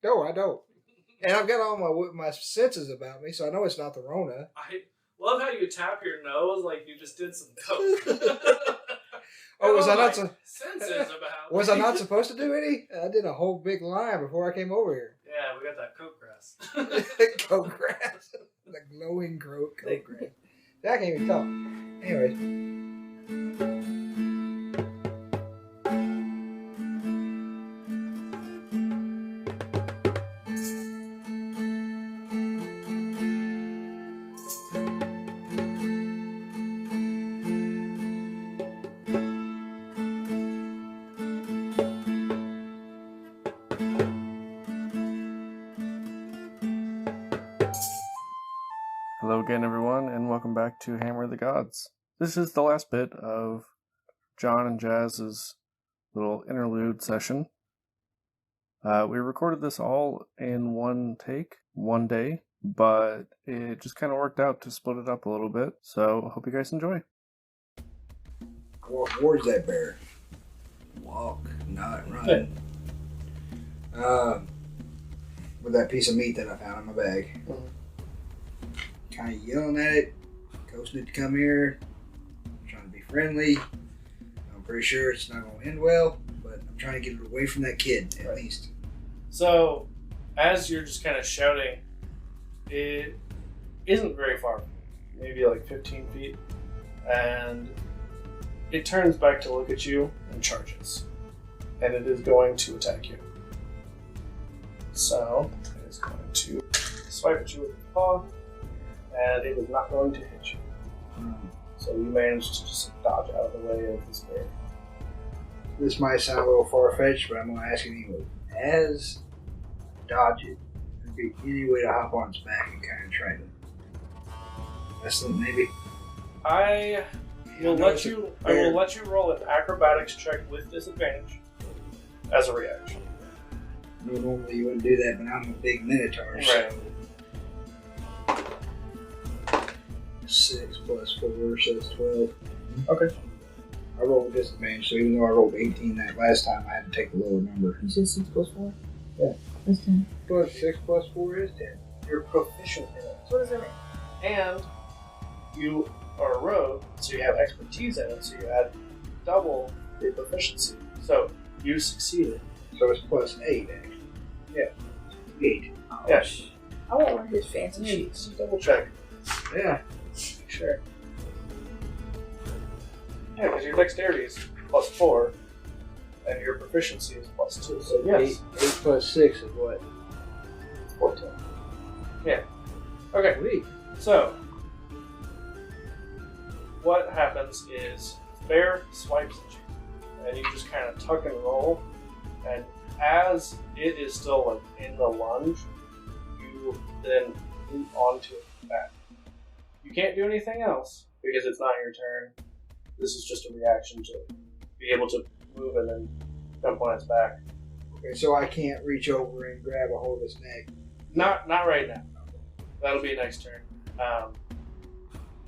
No, I don't. And I've got all my senses about me, so I know it's not the Rona. I love how you tap your nose like you just did some coke. Oh, was I not senses about Was I not supposed to do any? I did a whole big line before I came over here. Yeah, we got that coke grass. Coke grass. The glowing coke grass. I can't even talk. Anyways. Hello again, everyone, and welcome back to Hammer of the Gods. This is the last bit of John and Jazz's little interlude session. We recorded this all in one take, one day, but it just kind of worked out to split it up a little bit, so I hope you guys enjoy. Walk towards that bear. Walk, not run. With that piece of meat that I found in my bag. Kind of yelling at it, coaxing it to come here, trying to be friendly. I'm pretty sure it's not going to end well, but I'm trying to get it away from that kid, at least. So, as you're just kind of shouting, it isn't very far, maybe like 15 feet, and it turns back to look at you and charges. And it is going to attack you. So, it is going to swipe at you with its paw. And it is not going to hit you. So you managed to just dodge out of the way of this bear. This might sound a little far-fetched, but I'm going to ask it anyway. As I dodge it, there'd be any way to hop on its back and kind of try to mess it, maybe? I will let you roll an acrobatics check with disadvantage as a reaction. No, normally you wouldn't do that, but I'm a big minotaur, right. So 6 plus 4, so that's 12. Okay. I rolled with disadvantage, so even though I rolled 18 that last time, I had to take the lower number. You said 6 plus 4? Yeah. That's 10. Plus 6 plus 4 is 10. You're proficient in it. What does that mean? And you are a rogue, so you have expertise in it, so you add double your proficiency. So you succeeded. So it's plus 8, actually. Yeah. 8. Oh, yeah. I want one of his fancy sheets. Just double check. Yeah. Sure. Yeah, because your dexterity is plus 4, and your proficiency is plus 2. So yes. 8 plus 6 is what? 14. Yeah. Okay. Sweet. So, what happens is bear swipes at you, and you just kind of tuck and roll, and as it is still like in the lunge, you then move onto its back. You can't do anything else because it's not your turn. This is just a reaction to be able to move and then jump on its back. Okay, so I can't reach over and grab a hold of its neck. Not right now. That'll be next turn.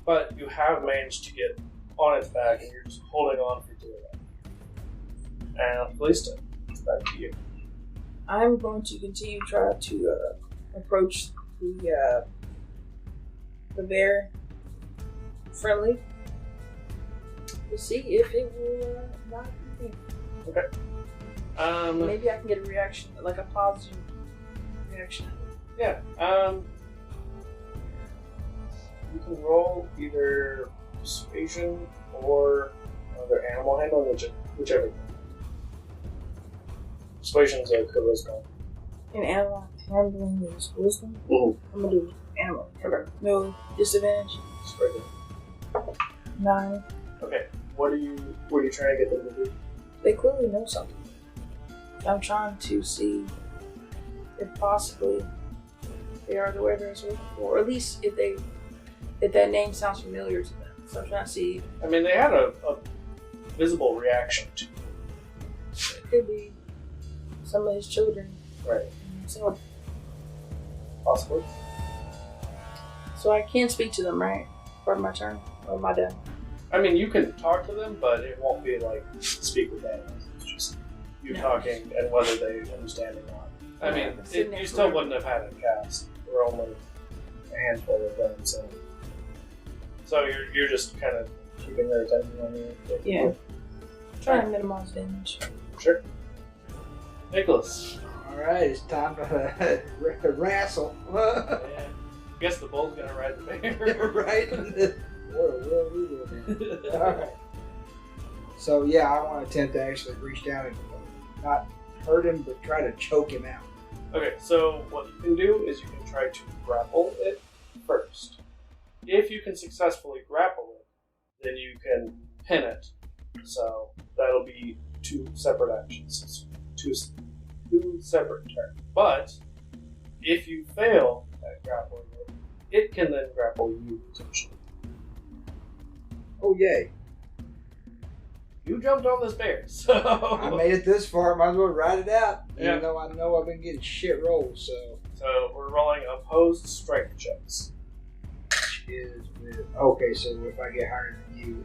But you have managed to get on its back, and you're just holding on for doing that. And Kallista, it's back to you. I'm going to continue to try to approach the bear friendly to see if it will not eat me. Okay. Maybe I can get a reaction, like a positive reaction. Yeah. You can roll either persuasion or another animal handling, whichever. Persuasion's a charisma. An animal handling is wisdom? Mm-hmm. I'm going to do animal. Okay. No disadvantage? Straight in. 9. Okay. What are you trying to get them to do? They clearly know something. I'm trying to see if possibly they are the weathers looking for, or at least if that name sounds familiar to them. So I'm trying to see. I mean, they had a visible reaction to it. It could be some of his children. Right. So, Possibly. so I can speak to them, right? For my turn? Or am I done? I mean, you can talk to them, but it won't be like speak with animals. It's just you talking and whether they understand or not. I mean, you still wouldn't have had it cast. There were only a handful of them, so you're just kind of keeping their attention on you. Yeah. Trying to minimize damage. Sure. Nicholas. Alright, it's time for the wrestle. Yeah. Guess the bull's gonna ride the bear. Right? What are we doing? Alright. So yeah, I want to attempt to actually reach down and not hurt him, but try to choke him out. Okay, so what you can do is you can try to grapple it first. If you can successfully grapple it, then you can pin it. So that'll be 2 separate actions. It's two separate turns. But if you fail at grappling it, it can then grapple you potentially. Oh yay. You jumped on this bear, so I made it this far, might as well ride it out. Yeah. Even though I know I've been getting shit rolls, so. So we're rolling opposed strength checks. Which is with, okay, so if I get higher than you,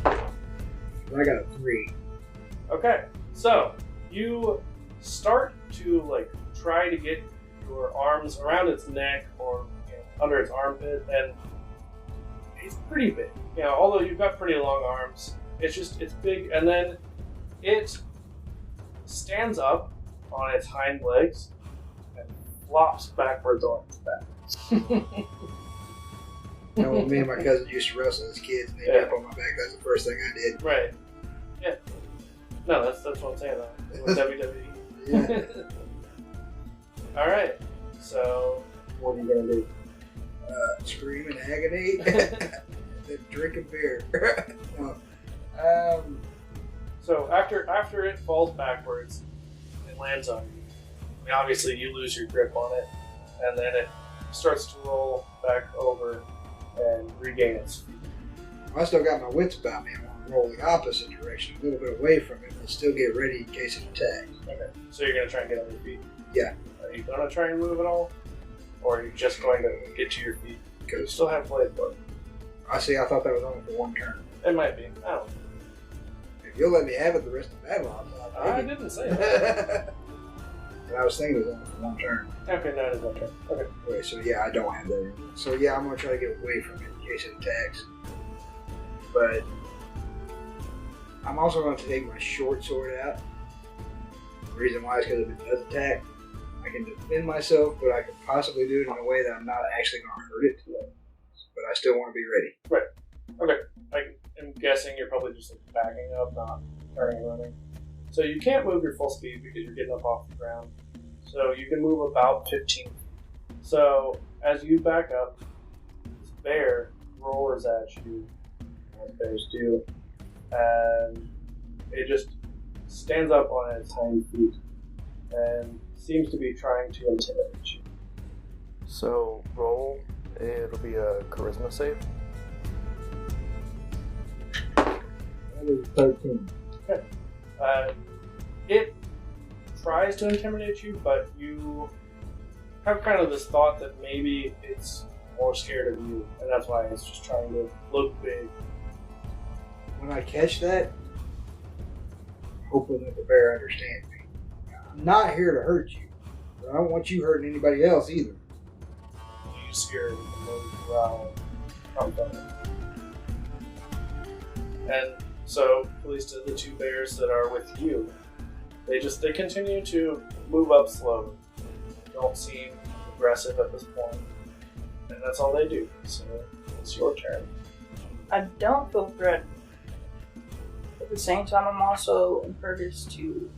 I got a 3. Okay, so you start to try to get your arms around its neck or under its armpit, and it's pretty big. Although you've got pretty long arms, it's big, and then it stands up on its hind legs and flops backwards on its back. When me and my cousin used to wrestle as kids, and they'd get up on my back. That's the first thing I did. Right. Yeah. No, that's what I'm saying. With WWE. Yeah. All right. So, what are you gonna do? Scream in agony. Then drink a beer. No. So after it falls backwards, it lands on you. I mean, obviously, you lose your grip on it, and then it starts to roll back over and regain its feet. I still got my wits about me. I want to roll the opposite direction, a little bit away from it, but still get ready in case it attacks. Okay. So you're gonna try and get on your feet. Yeah. Are you gonna try and move at all, or are you just going to get to your feet? Because you still have blade work. I see. I thought that was only for one turn. It might be. I don't know. If you'll let me have it the rest of the battle, I'll I take it. didn't say that. But I was thinking it was only for one turn. Okay, no, it is one turn. Okay. Okay, so yeah, I don't have that anymore. So yeah, I'm gonna try to get away from it in case it attacks. But I'm also going to take my short sword out. The reason why is because if it does attack, I can defend myself, but I could possibly do it in a way that I'm not actually going to hurt it. But I still want to be ready. Right. Okay. I'm guessing you're probably just backing up, not turning and running. So you can't move your full speed because you're getting up off the ground. So you can move about 15 feet. So as you back up, this bear roars at you, as bears do, and it just stands up on its hind feet and seems to be trying to intimidate you. So roll, it'll be a charisma save. That is 13. Okay. It tries to intimidate you, but you have kind of this thought that maybe it's more scared of you, and that's why it's just trying to look big. When I catch that, hoping that the bear understands me. I'm not here to hurt you, but I don't want you hurting anybody else either. You scare the low growl come from it. And so, at least the two bears that are with you, they continue to move up slowly. They don't seem aggressive at this point, and that's all they do. So it's your turn. I don't feel threatened. At the same time, I'm also impervious to,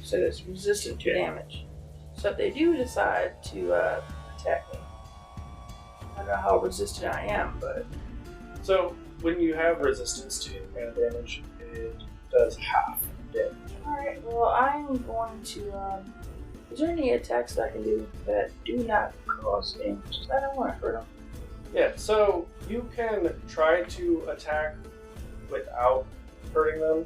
say this, resistant to damage. So if they do decide to attack me, I don't know how resistant I am, but... So when you have resistance to kind of damage, it does half damage. Alright, well, I'm going to, is there any attacks that I can do that do not cause damage? I don't want to hurt them. Yeah, so you can try to attack without hurting them.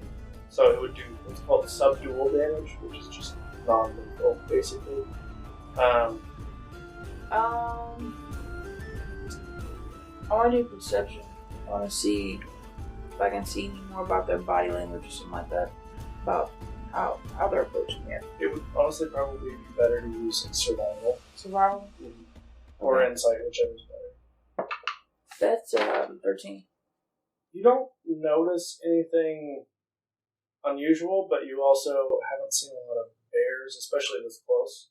So it would do what's called subdual damage, which is just non-lethal, basically. I want to do perception. I want to see if I can see any more about their body language or something like that. About how they're approaching it. It would honestly probably be better to use survival. Survival? Or Okay. insight, whichever's better. That's 13. You don't notice anything unusual, but you also haven't seen a lot of bears, especially this close.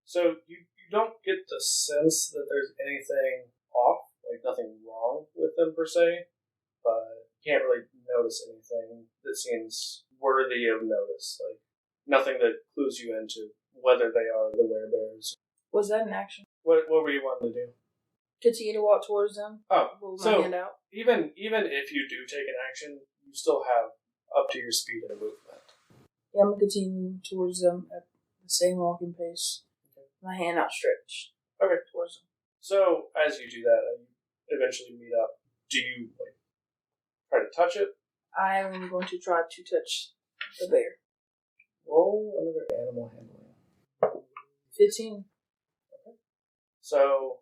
So you don't get the sense that there's anything off, like nothing wrong with them per se, but you can't really notice anything that seems worthy of notice. Like nothing that clues you into whether they are the werebears. Was that an action? What were you wanting to do? Continue to walk towards them. Oh, Hold my so hand out. even if you do take an action, you still have up to your speed and movement. Yeah, I'm going to continue towards them at the same walking pace. My hand outstretched. Okay. Towards them. So as you do that, and you eventually meet up. Do you try to touch it? I am going to try to touch the bear. Roll another animal handling. 15. So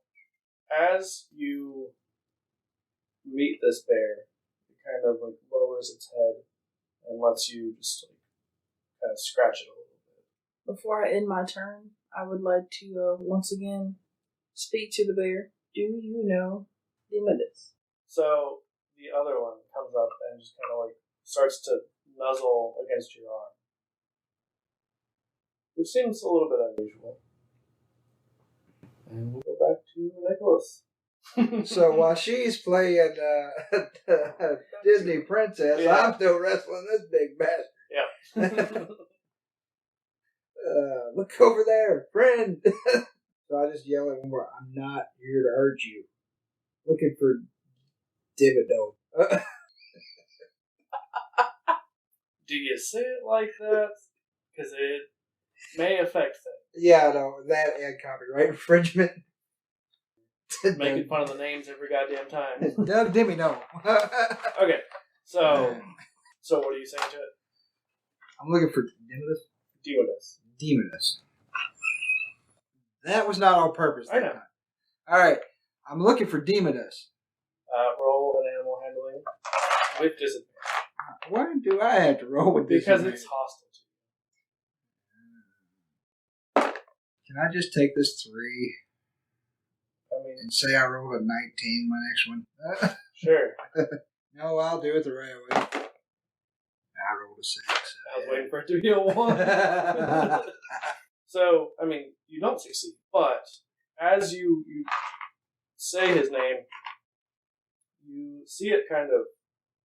as you meet this bear, it kind of lowers its head and lets you just kind of scratch it a little bit. Before I end my turn, I would like to once again speak to the bear. Do you know Nikolas? So the other one comes up and just kind of starts to nuzzle against your arm, which seems a little bit unusual. And we'll go back to Nikolas. So while she's playing Disney princess, Yeah. I'm still wrestling this big bastard. Yeah. Look over there, friend. So I just yell at him, I'm not here to hurt you. Looking for Divido. Do you say it like that? Because it may affect things. Yeah, I know. That and copyright infringement. Making fun of the names every goddamn time. Doug Dimmy, no. Okay, so what are you saying to it? I'm looking for Demonis. Demonis. Demonis. That was not on purpose. I know. Time. All right, I'm looking for Demonis. Roll an animal handling with disadvantage. Why do I have to roll with this? Because it's hostile to you. Can I just take this 3 I mean, and say I rolled a 19 my next one? sure. No, I'll do it the right way. I rolled a 6. I was waiting for it to be a 1. So, I mean, you don't succeed. But as you say his name, you see it kind of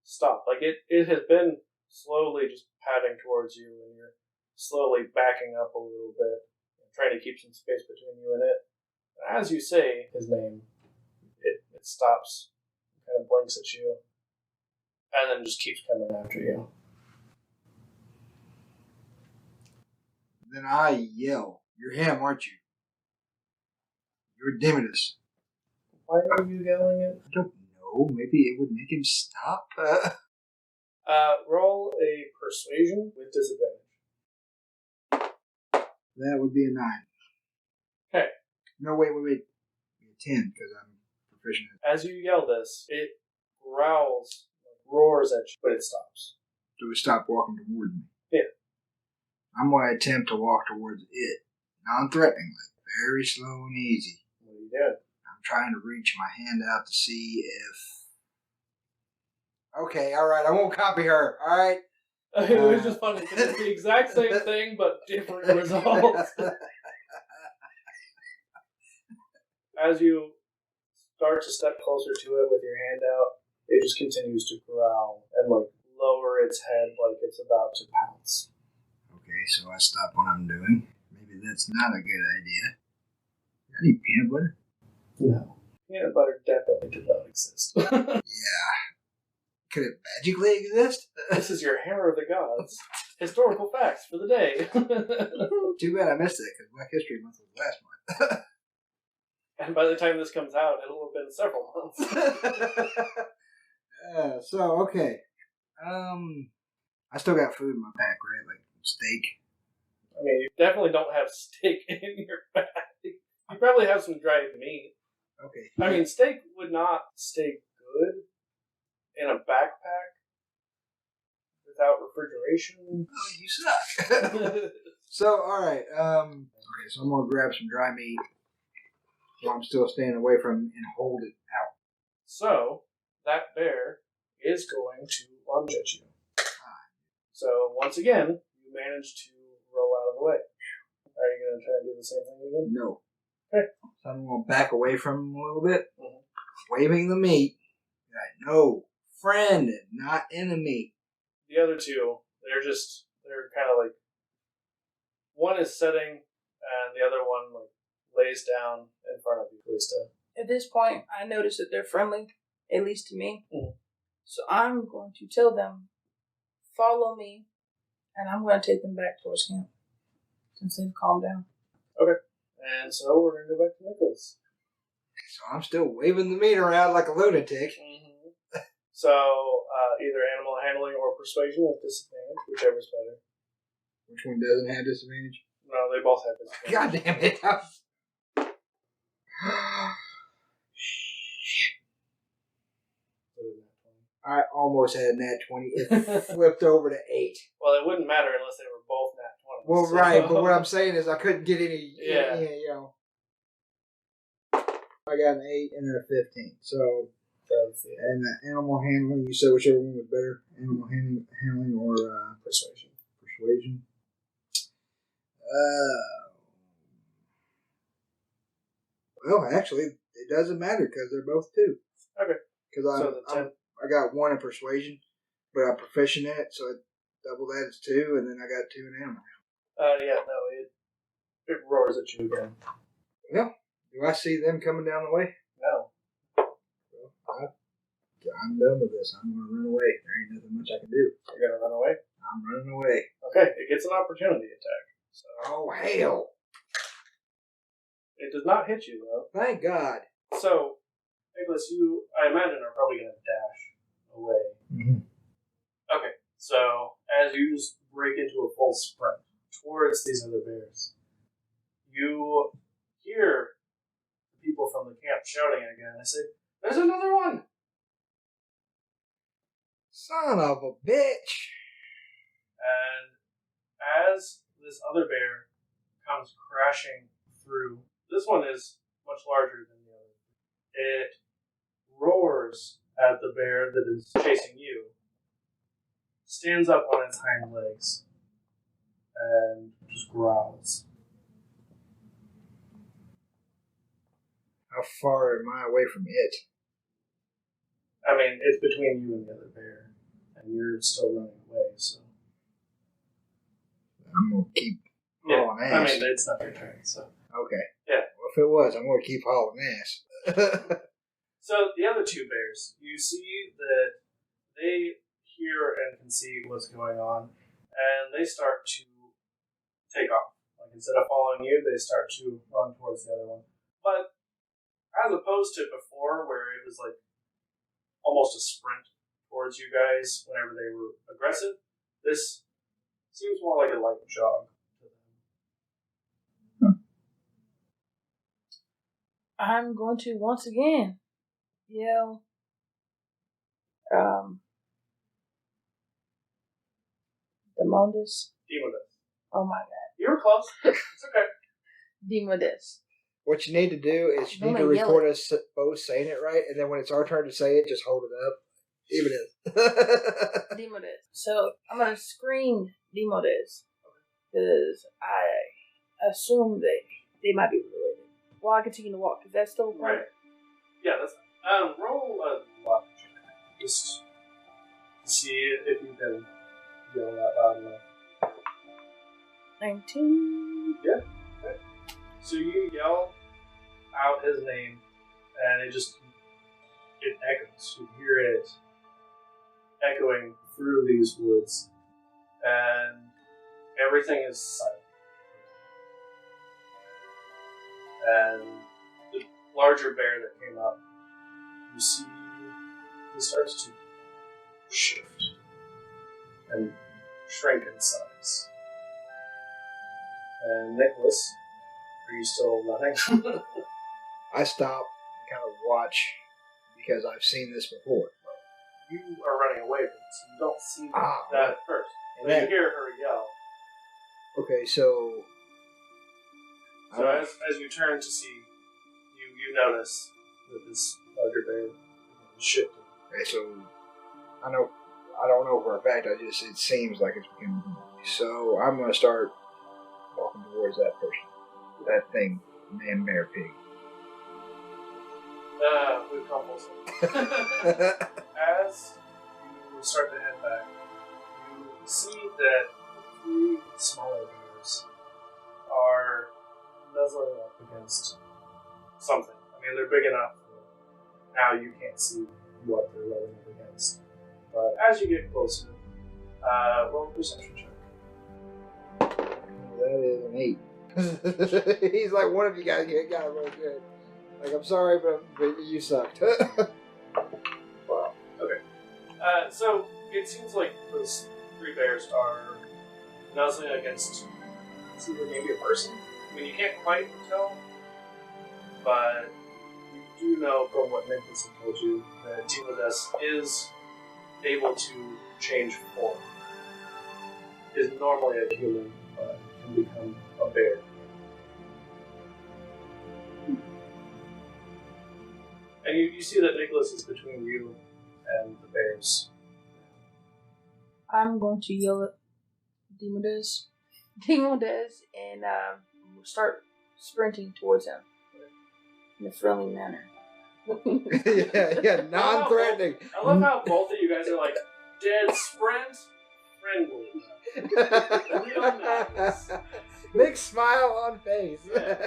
stop. It has been slowly just padding towards you, and you're slowly backing up a little bit, trying to keep some space between you and it. And as you say his name, it stops, kind of blinks at you, and then just keeps coming after you. Then I yell, "You're him, aren't you? You're Demonis." Why are you yelling it? I don't know. Maybe it would make him stop. Roll a persuasion with disadvantage. That would be a 9. Okay. No, wait. A 10 because I'm proficient. As you yell this, it growls, roars at you, but it stops. So it stopped walking towards me. Yeah. I'm going to attempt to walk towards it, non-threateningly, very slow and easy. What are you doing? I'm trying to reach my hand out to see if. Okay, all right. I won't copy her. All right. It was just funny because it's the exact same thing but different results. As you start to step closer to it with your hand out, it just continues to growl and lower its head like it's about to pounce. Okay, so I stop what I'm doing. Maybe that's not a good idea. I need peanut butter. No. Peanut butter definitely did not exist. Yeah. Could it magically exist? This is your Hammer of the Gods. Historical facts for the day. Too bad I missed it because Black History Month was last month. And by the time this comes out, it'll have been several months. So, okay. I still got food in my pack, right? Like steak. I mean, you definitely don't have steak in your bag. You probably have some dried meat. Okay. I mean, steak would not stay good in a backpack. without refrigeration. Oh, you suck. So, alright, okay, so I'm gonna grab some dry meat while I'm still staying away from him and hold it out. So, that bear is going to lunge at you. So, once again, you manage to roll out of the way. Are you going to try and do the same thing again? No. Okay. So I'm gonna back away from him a little bit, waving the meat. Like, no, friend, not enemy. The other two, they're kind of like, one is setting, and the other one like lays down in front of you, Kallista. At this point, I notice that they're friendly, at least to me. So I'm going to tell them, follow me, and I'm going to take them back towards camp since they've calmed down. Okay. And so we're going to go back to Nikolas. So I'm still waving the meat around like a lunatic. So either animal handling or persuasion with disadvantage, whichever's better. Which one doesn't have disadvantage? No, they both have disadvantage. God damn it. I almost had a nat 20. It flipped over to 8. Well, it wouldn't matter unless they were both nat 20. Well, so. right, but what I'm saying is I couldn't get any, Yeah. you know. I got an 8 and then a 15. So, and animal handling, you said whichever one was better? Animal handling or Persuasion. Persuasion. Well, actually, it doesn't matter because they're both 2. Okay. Because I got 1 in persuasion, but I'm proficient in it, so it double that is 2, and then I got 2 in animal. Yeah, no, it roars at you again. Well, do I see them coming down the way? No. Well, I'm done with this. I'm going to run away. There ain't nothing much I can do. You're going to run away? I'm running away. Okay, it gets an opportunity attack. So. Oh, hell. It does not hit you, though. Thank God. So, Nicholas, you, I imagine, are probably going to dash away. Mm-hmm. Okay, so as you just break into a full sprint towards these other bears, you hear the people from the camp shouting again. They say, "There's another one!" Son of a bitch. And as this other bear comes crashing through, this one is much larger than the other. It roars at the bear that is chasing you, stands up on its hind legs, and just growls. How far am I away from it? I mean, it's between you and the other bear, and you're still running away, so. I'm going to keep hauling ass. I mean, it's not your turn, so. Okay. Yeah. Well, if it was, I'm going to keep hauling ass. So, the other two bears, you see that they hear and can see what's going on, and they start to take off. Like, instead of following you, they start to run towards the other one. But, as opposed to before, where it was like almost a sprint towards you guys whenever they were aggressive, this seems more like a light jog to them. I'm going to once again yell, Demondus. Demodus. Oh my god. You were close. It's okay. Demodus. What you need to do is you need to record us both saying it right, and then when it's our turn to say it, just hold it up. Even it. Demodus. So I'm gonna scream Demodus because I assume they might be related. While I continue to walk, because that's still right. Yeah, that's roll a luck check. Just see if you can yell that loud enough. 19. Yeah. Okay. So you yell out his name, and it echoes. You hear it echoing through these woods, and everything is silent. And the larger bear that came up, you see, he starts to shift and shrink in size. And Nikolas, are you still running? I stop and kind of watch because I've seen this before. you are running away from it, so you don't see Ah, that at first. and But that- you hear her yell. Okay, so So as you turn to see, you notice that this larger bear is shifting. okay, so I don't know for a fact. It seems like it's becoming. So I'm gonna start walking towards that person, that thing, man, bear, pig. We've come full circle. As you start to head back, you see that the three smaller bears are nuzzling up against something. I mean, they're big enough now you can't see what they're rubbing up against. But as you get closer, roll a perception check. That is an 8. He's like, one of you guys got it really good. Like, I'm sorry, but you sucked. Wow. Okay. So it seems like those three bears are nuzzling against either maybe a person. I mean, you can't quite tell, but you do know from what Nikolas had told you that Demodes is able to change form. Is normally a human, but can become a bear. And you see that Nikolas is between you and the bears. I'm going to yell at Demodes, and start sprinting towards him in a friendly manner. yeah, non-threatening. I love how both of you guys are like, dead sprint, friendly. Real nice. Big smile on face. Yeah.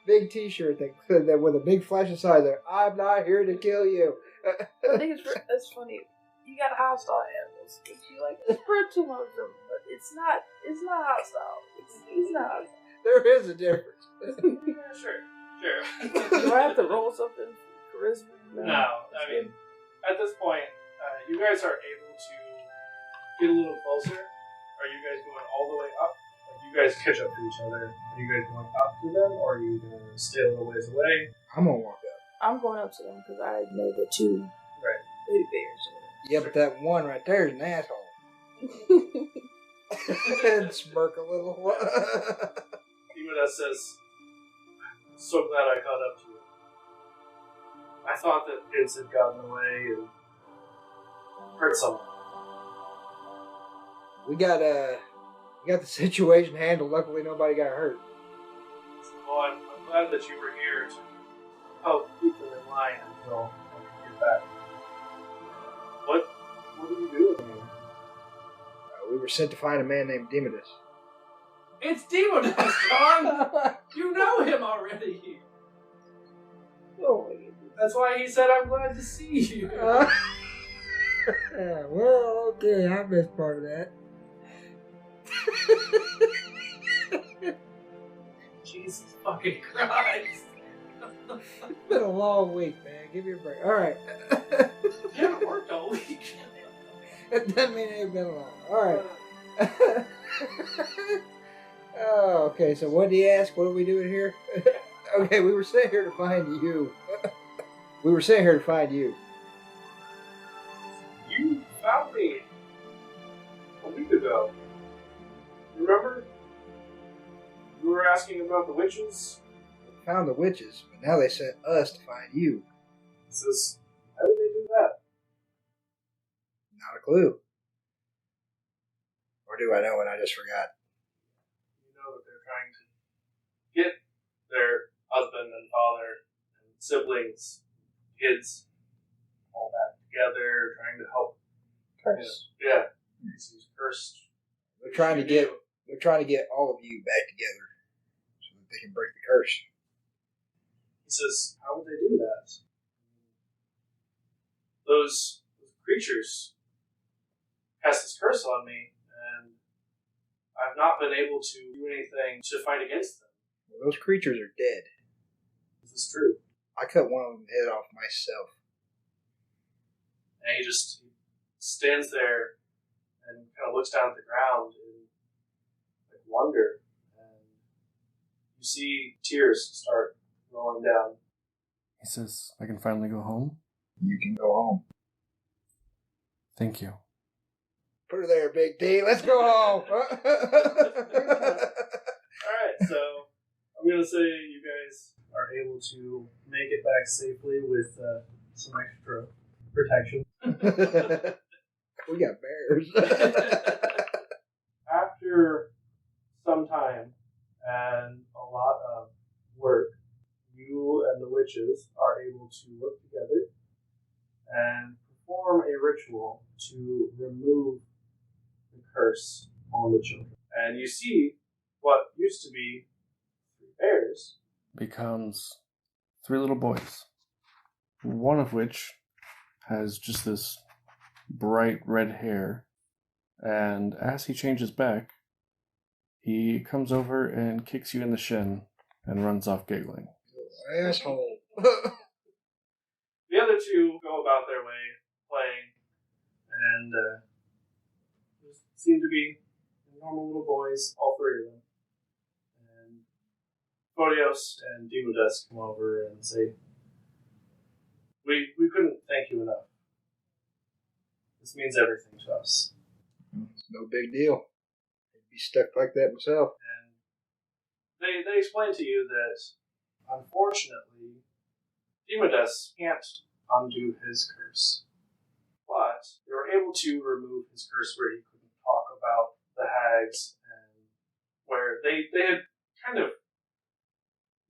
Big T-shirt that with a big flashing sign there. I'm not here to kill you. I think it's funny. You got hostile animals. If you like sprint towards them, but it's not hostile. It's not hostile. There is a difference. Yeah, sure. Do I have to roll something? Charisma? No, I mean, at this point, you guys are able to get a little closer. Are you guys going all the way up? Like, you guys catch up to each other. Are you guys going up to them, or are you going to stay a little ways away? I'm gonna walk up. I'm going up to them because I know the two baby bears. Yeah, but that one right there is an asshole. And smirk a little. Demodes says, so glad I caught up to you. I thought that kids had gotten away and hurt someone. We got the situation handled. Luckily, nobody got hurt. Well, I'm glad that you were here to help keep them in line until I could get back. What are you doing here? We were sent to find a man named Demodes. It's Demodes, John! You know him already! Oh, That's why he said, I'm glad to see you. Well, okay, I missed part of that. Jesus fucking Christ. It's been a long week, man. Give me a break. All right. You haven't worked all week. It doesn't mean it ain't been long. All right. Oh, okay. So what do you ask? What are we doing here? Okay, we were sent here to find you. We were sent here to find you. You found me a week ago. Remember? You were asking about the witches? We found the witches, but now they sent us to find you. Says, how did they do that? Not a clue. Or do I know and I just forgot? You know that they're trying to get their husband and father and siblings, kids, all back together, trying to help. curse. Yeah. He's cursed. They're trying to get all of you back together so that they can break the curse. He says, how would they do that? Those creatures cast this curse on me, and I've not been able to do anything to fight against them. Well, those creatures are dead. This is true. I cut one of them head off myself. And he just stands there and kind of looks down at the ground in like wonder, and you see tears start rolling down. He says, I can finally go home. You can go home. Thank you. Put her there, Big D. Let's go home. Alright, so I'm going to say you guys are able to make it back safely with some extra protection. We got bears. After some time and a lot of work, you and the witches are able to work together and perform a ritual to remove the curse on the children. And you see what used to be 3 bears Becomes 3 little boys. One of which has just this bright red hair. And as he changes back, he comes over and kicks you in the shin and runs off giggling. Asshole. The other 2 go about their way playing and just seem to be normal little boys, all 3 of them. And Photios and Demodus come over and say, we couldn't thank you enough. This means everything to us. It's no big deal. I'd be stuck like that myself. And they explain to you that, unfortunately, Demodus can't undo his curse. But they were able to remove his curse where he couldn't talk about the hags, and where they had kind of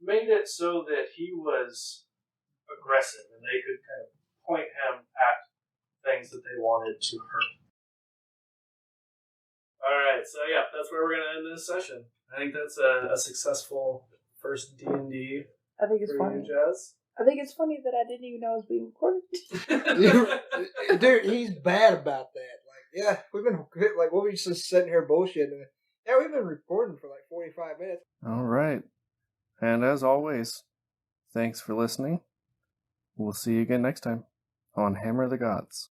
made it so that he was aggressive and they could kind of point him at things that they wanted to hurt. Alright, so yeah, that's where we're going to end this session. I think that's a successful first D&D I think it's for funny. you, Jazz. I think it's funny that I didn't even know it was being recorded. Dude, he's bad about that. Like, yeah, we've been, like, what we just sitting here bullshitting. Yeah, we've been recording for like 45 minutes. All right. And as always, thanks for listening. We'll see you again next time on Hammer the Gods.